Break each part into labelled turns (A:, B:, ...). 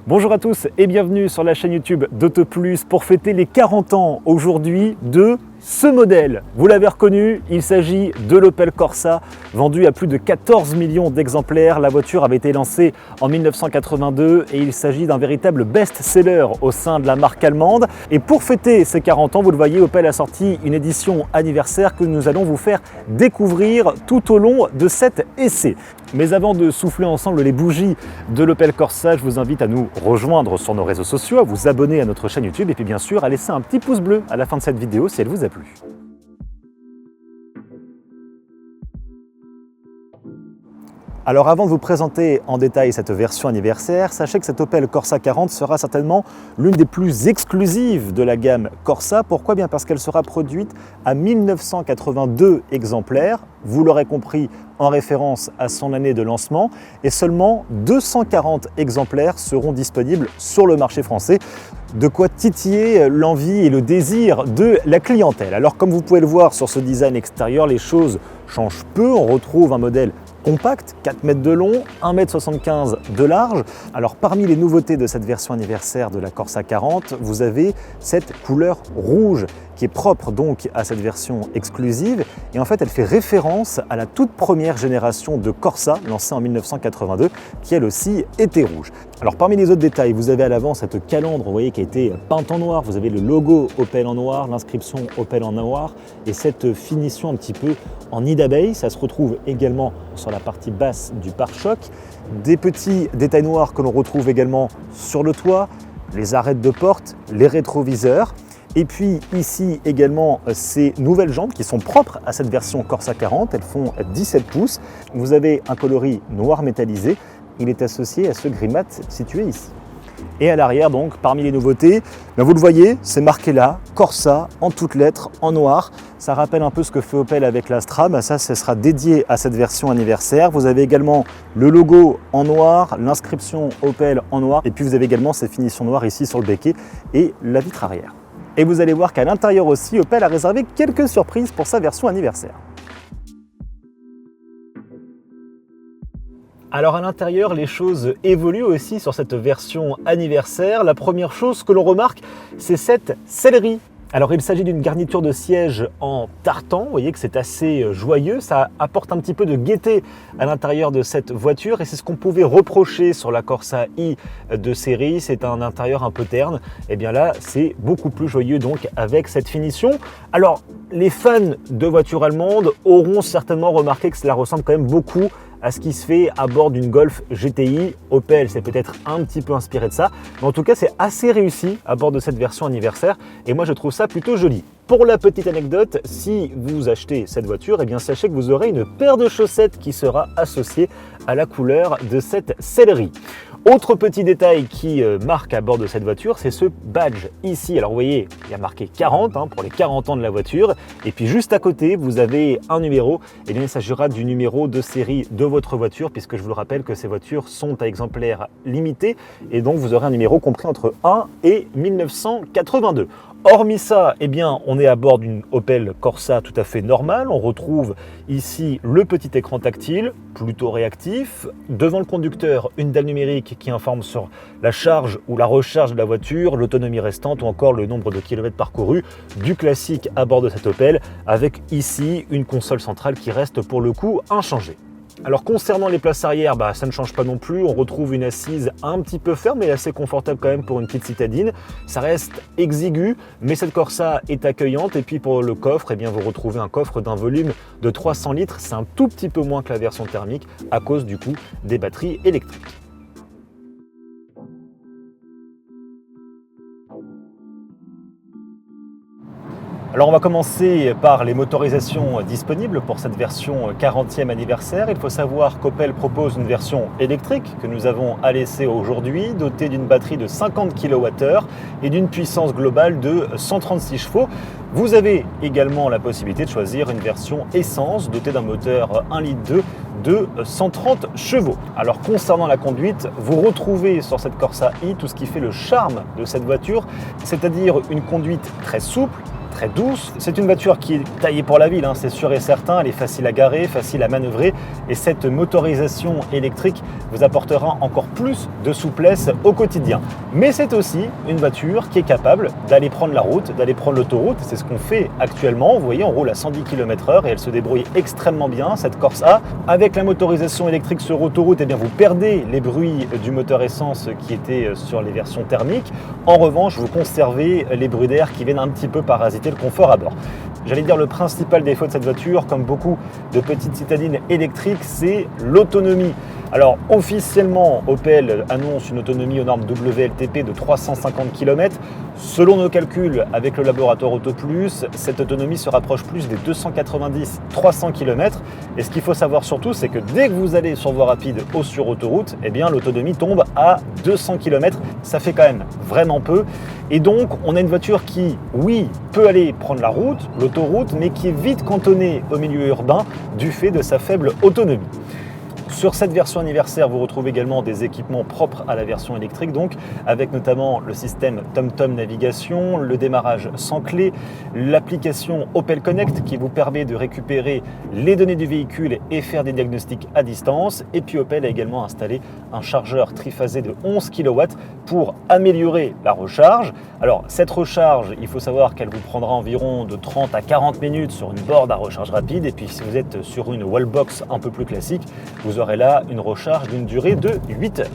A: Bonjour à tous et bienvenue sur la chaîne YouTube d'AutoPlus pour fêter les 40 ans aujourd'hui de ce modèle. Vous l'avez reconnu, il s'agit de l'Opel Corsa, vendu à plus de 14 millions d'exemplaires. La voiture avait été lancée en 1982 et il s'agit d'un véritable best-seller au sein de la marque allemande. Et pour fêter ces 40 ans, vous le voyez, Opel a sorti une édition anniversaire que nous allons vous faire découvrir tout au long de cet essai. Mais avant de souffler ensemble les bougies de l'Opel Corsa, je vous invite à nous rejoindre sur nos réseaux sociaux, à vous abonner à notre chaîne YouTube et puis bien sûr à laisser un petit pouce bleu à la fin de cette vidéo si elle vous a plu. Alors avant de vous présenter en détail cette version anniversaire, sachez que cette Opel Corsa 40 sera certainement l'une des plus exclusives de la gamme Corsa. Pourquoi ? Bien parce qu'elle sera produite à 1982 exemplaires, vous l'aurez compris, en référence à son année de lancement, et seulement 240 exemplaires seront disponibles sur le marché français. De quoi titiller l'envie et le désir de la clientèle. Alors comme vous pouvez le voir sur ce design extérieur, les choses changent peu. On retrouve un modèle compact, 4 mètres de long, 1,75 m de large. Alors parmi les nouveautés de cette version anniversaire de la Corsa 40, vous avez cette couleur rouge qui est propre donc à cette version exclusive et en fait elle fait référence à la toute première génération de Corsa lancée en 1982 qui elle aussi était rouge. Alors parmi les autres détails, vous avez à l'avant cette calandre, vous voyez, qui a été peinte en noir, vous avez le logo Opel en noir, l'inscription Opel en noir et cette finition un petit peu en nid d'abeille, ça se retrouve également sur la partie basse du pare-choc. Des petits détails noirs que l'on retrouve également sur le toit, les arêtes de porte, les rétroviseurs. Et puis ici également ces nouvelles jantes qui sont propres à cette version Corsa 40, elles font 17 pouces. Vous avez un coloris noir métallisé, il est associé à ce gris mat situé ici. Et à l'arrière donc, parmi les nouveautés, vous le voyez, c'est marqué là, Corsa en toutes lettres, en noir. Ça rappelle un peu ce que fait Opel avec l'Astra, ça sera dédié à cette version anniversaire. Vous avez également le logo en noir, l'inscription Opel en noir, et puis vous avez également cette finition noire ici sur le béquet et la vitre arrière. Et vous allez voir qu'à l'intérieur aussi, Opel a réservé quelques surprises pour sa version anniversaire. Alors à l'intérieur, les choses évoluent aussi sur cette version anniversaire. La première chose que l'on remarque, c'est cette sellerie. Alors il s'agit d'une garniture de siège en tartan, vous voyez que c'est assez joyeux, ça apporte un petit peu de gaieté à l'intérieur de cette voiture et c'est ce qu'on pouvait reprocher sur la Corsa i de série, c'est un intérieur un peu terne, et bien là c'est beaucoup plus joyeux donc avec cette finition. Alors les fans de voitures allemandes auront certainement remarqué que cela ressemble quand même beaucoup à ce qui se fait à bord d'une Golf GTI. Opel s'est peut-être un petit peu inspiré de ça, mais en tout cas c'est assez réussi à bord de cette version anniversaire et moi je trouve ça plutôt joli. Pour la petite anecdote, si vous achetez cette voiture, eh bien sachez que vous aurez une paire de chaussettes qui sera associée à la couleur de cette sellerie. Autre petit détail qui marque à bord de cette voiture, c'est ce badge ici. Alors vous voyez, il y a marqué 40 pour les 40 ans de la voiture. Et puis juste à côté, vous avez un numéro. Et bien il s'agira du numéro de série de votre voiture, puisque je vous le rappelle que ces voitures sont à exemplaires limités. Et donc vous aurez un numéro compris entre 1 et 1982. Hormis ça, eh bien, on est à bord d'une Opel Corsa tout à fait normale. On retrouve ici le petit écran tactile, plutôt réactif. Devant le conducteur, une dalle numérique qui informe sur la charge ou la recharge de la voiture, l'autonomie restante ou encore le nombre de kilomètres parcourus. Du classique à bord de cette Opel, avec ici une console centrale qui reste pour le coup inchangée. Alors concernant les places arrière, ça ne change pas non plus, on retrouve une assise un petit peu ferme mais assez confortable quand même pour une petite citadine. Ça reste exigu, mais cette Corsa est accueillante. Et puis pour le coffre, eh bien vous retrouvez un coffre d'un volume de 300 litres, c'est un tout petit peu moins que la version thermique à cause du coup des batteries électriques. Alors on va commencer par les motorisations disponibles pour cette version 40e anniversaire. Il faut savoir qu'Opel propose une version électrique que nous avons à l'essai aujourd'hui, dotée d'une batterie de 50 kWh et d'une puissance globale de 136 chevaux. Vous avez également la possibilité de choisir une version essence dotée d'un moteur 1,2 litre de 130 chevaux. Alors concernant la conduite, vous retrouvez sur cette Corsa i tout ce qui fait le charme de cette voiture, c'est-à-dire une conduite très souple, très douce. C'est une voiture qui est taillée pour la ville, c'est sûr et certain. Elle est facile à garer, facile à manœuvrer. Et cette motorisation électrique vous apportera encore plus de souplesse au quotidien. Mais c'est aussi une voiture qui est capable d'aller prendre la route, d'aller prendre l'autoroute. C'est ce qu'on fait actuellement. Vous voyez, on roule à 110 km/h et elle se débrouille extrêmement bien, cette Corsa. Avec la motorisation électrique sur autoroute, eh bien, vous perdez les bruits du moteur essence qui étaient sur les versions thermiques. En revanche, vous conservez les bruits d'air qui viennent un petit peu parasiter le confort à bord. J'allais dire le principal défaut de cette voiture, comme beaucoup de petites citadines électriques, c'est l'autonomie. Alors officiellement, Opel annonce une autonomie aux normes WLTP de 350 km. Selon nos calculs avec le laboratoire AutoPlus, cette autonomie se rapproche plus des 290-300 km. Et ce qu'il faut savoir surtout, c'est que dès que vous allez sur voie rapide ou sur autoroute, eh bien l'autonomie tombe à 200 km. Ça fait quand même vraiment peu. Et donc, on a une voiture qui, oui, peut aller prendre la route, l'autoroute, mais qui est vite cantonnée au milieu urbain du fait de sa faible autonomie. Sur cette version anniversaire, vous retrouvez également des équipements propres à la version électrique, donc avec notamment le système TomTom Navigation, le démarrage sans clé, l'application Opel Connect qui vous permet de récupérer les données du véhicule et faire des diagnostics à distance. Et puis Opel a également installé un chargeur triphasé de 11 kW pour améliorer la recharge. Alors cette recharge, il faut savoir qu'elle vous prendra environ de 30 à 40 minutes sur une borne à recharge rapide. Et puis si vous êtes sur une wallbox un peu plus classique, vous aurez là une recharge d'une durée de 8 heures.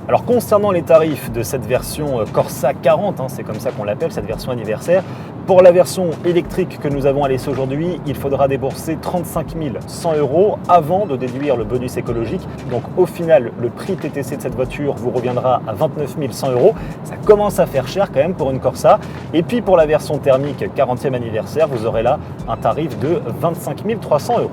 A: Alors concernant les tarifs de cette version Corsa 40, c'est comme ça qu'on l'appelle, cette version anniversaire, pour la version électrique que nous avons à l'essai aujourd'hui, il faudra débourser 35 100 € avant de déduire le bonus écologique. Donc au final, le prix TTC de cette voiture vous reviendra à 29 100 €. Ça commence à faire cher quand même pour une Corsa. Et puis pour la version thermique 40e anniversaire, vous aurez là un tarif de 25 300 €.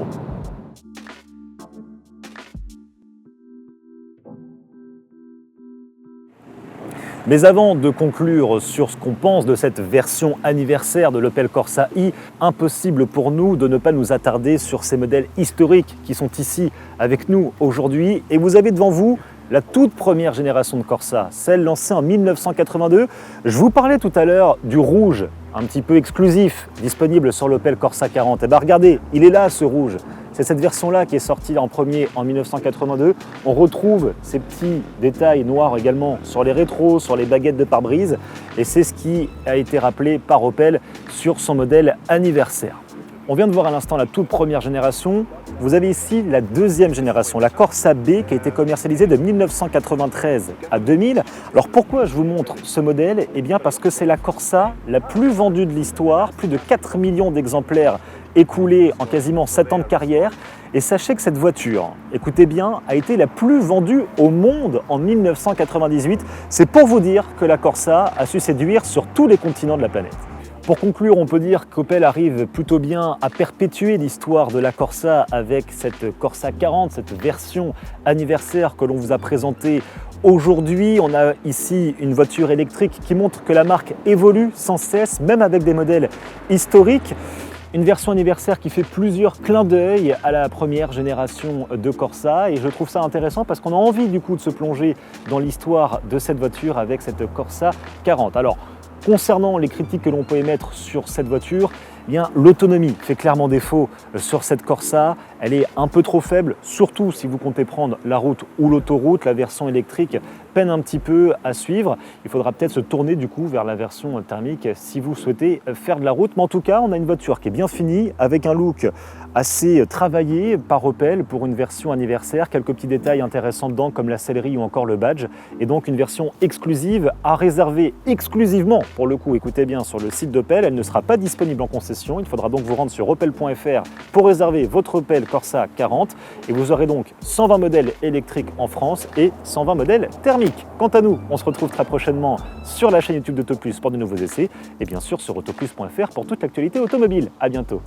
A: Mais avant de conclure sur ce qu'on pense de cette version anniversaire de l'Opel Corsa i, impossible pour nous de ne pas nous attarder sur ces modèles historiques qui sont ici avec nous aujourd'hui. Et vous avez devant vous la toute première génération de Corsa, celle lancée en 1982. Je vous parlais tout à l'heure du rouge, un petit peu exclusif, disponible sur l'Opel Corsa 40. Et bien regardez, il est là ce rouge. C'est cette version-là qui est sortie en premier en 1982. On retrouve ces petits détails noirs également sur les rétros, sur les baguettes de pare-brise. Et c'est ce qui a été rappelé par Opel sur son modèle anniversaire. On vient de voir à l'instant la toute première génération. Vous avez ici la deuxième génération, la Corsa B, qui a été commercialisée de 1993 à 2000. Alors pourquoi je vous montre ce modèle ? Eh bien parce que c'est la Corsa la plus vendue de l'histoire, plus de 4 millions d'exemplaires écoulés en quasiment 7 ans de carrière. Et sachez que cette voiture, écoutez bien, a été la plus vendue au monde en 1998. C'est pour vous dire que la Corsa a su séduire sur tous les continents de la planète. Pour conclure, on peut dire qu'Opel arrive plutôt bien à perpétuer l'histoire de la Corsa avec cette Corsa 40, cette version anniversaire que l'on vous a présentée aujourd'hui. On a ici une voiture électrique qui montre que la marque évolue sans cesse, même avec des modèles historiques. Une version anniversaire qui fait plusieurs clins d'œil à la première génération de Corsa, et je trouve ça intéressant parce qu'on a envie du coup de se plonger dans l'histoire de cette voiture avec cette Corsa 40. Alors, concernant les critiques que l'on peut émettre sur cette voiture, eh bien, l'autonomie fait clairement défaut sur cette Corsa. Elle est un peu trop faible, surtout si vous comptez prendre la route ou l'autoroute. La version électrique peine un petit peu à suivre. Il faudra peut-être se tourner du coup vers la version thermique si vous souhaitez faire de la route. Mais en tout cas, on a une voiture qui est bien finie, avec un look assez travaillé par Opel pour une version anniversaire. Quelques petits détails intéressants dedans comme la sellerie ou encore le badge. Et donc une version exclusive à réserver exclusivement, pour le coup, écoutez bien, sur le site d'Opel. Elle ne sera pas disponible en concession. Il faudra donc vous rendre sur opel.fr pour réserver votre Opel Corsa 40. Et vous aurez donc 120 modèles électriques en France et 120 modèles thermiques. Quant à nous, on se retrouve très prochainement sur la chaîne YouTube d'AutoPlus pour de nouveaux essais et bien sûr sur autoplus.fr pour toute l'actualité automobile. À bientôt.